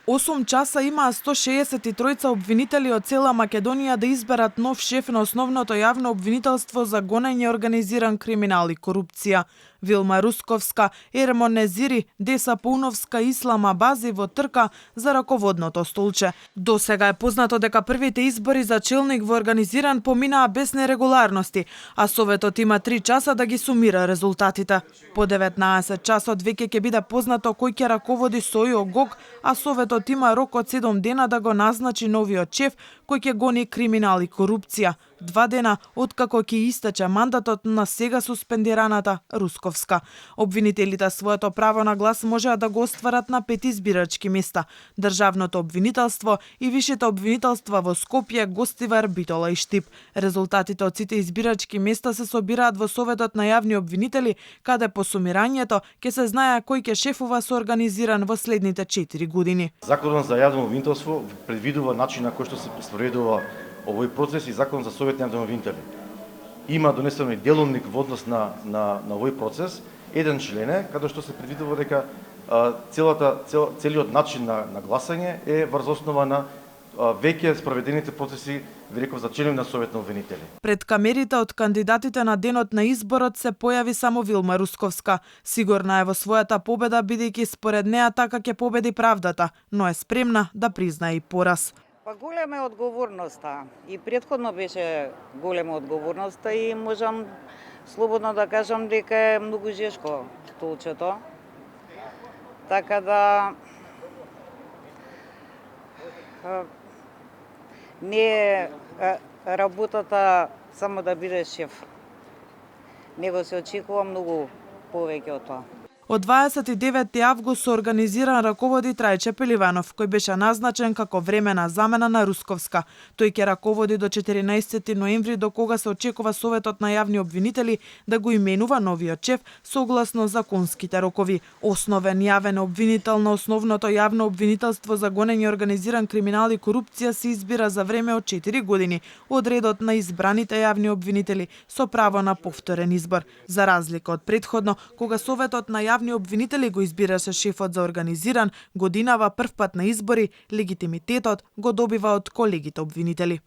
8 часа имаа 163 обвинители од цела Македонија да изберат нов шеф на основното јавно обвинителство за гонење организиран криминал и корупција. Вилма Русковска, Ермон Незири, Деса Пауновска и Ислама Бази во трка за раководното столче. До сега е познато дека првите избори за челник во организиран поминаа без нерегуларности, а Советот има 3 часа да ги сумира резултатите. По 19 часот веќе ќе биде познато кој ќе раководи СОИ ОГОГ, а Советот има рок од 7 дена да го назначи новиот шеф кој ќе гони криминал и корупција. 2 дена откако ќе истече мандатот на сега суспендираната Русковска. Обвинителите своето право на глас можеа да го остварат на 5 избирачки места. Државното обвинителство и вишите обвинителства во Скопје, Гостивар, Битола и Штип. Резултатите од сите избирачки места се собираат во Советот на јавни обвинители, каде по сумирањето ќе се знае кој ќе шефува со организиран во следните 4 години. Законот за јавно обвинителство предвидува начин на кој што се спроведува овој процес и Закон за Совет на јавни обвинители. Има донесено и деловник во однос на овој процес, еден член е каде што се предвидува дека целиот начин на гласање е врз основа на веќе спроведените процеси, ви реков, за член на Совет на обвинители. Пред камерите од кандидатите на денот на изборот се појави само Вилма Русковска. Сигурна е во својата победа, бидејќи според неа така ќе победи правдата, но е спремна да признае и пораз. Па голема е одговорноста. И претходно беше голема одговорноста и можам слободно да кажам дека е многу жешко столчето. Така да не е работата само да бидеш шеф. Него се очекува многу повеќе од тоа. Од 29 август со организиран раководи Трајче Пеливанов, кој беше назначен како времена замена на Русковска. Тој ќе раководи до 14 ноември, до кога се очекува Советот на јавни обвинители да го именува новиот шеф согласно законските рокови. Основен јавен обвинител на основното јавно обвинителство за гонење организиран криминал и корупција се избира за време од 4 години од редот на избраните јавни обвинители со право на повторен избор. За разлика од претходно, кога Советот на јавни обвинители го избираше шефот за организиран, годинава првпат на избори, легитимитетот го добива од колегите обвинители.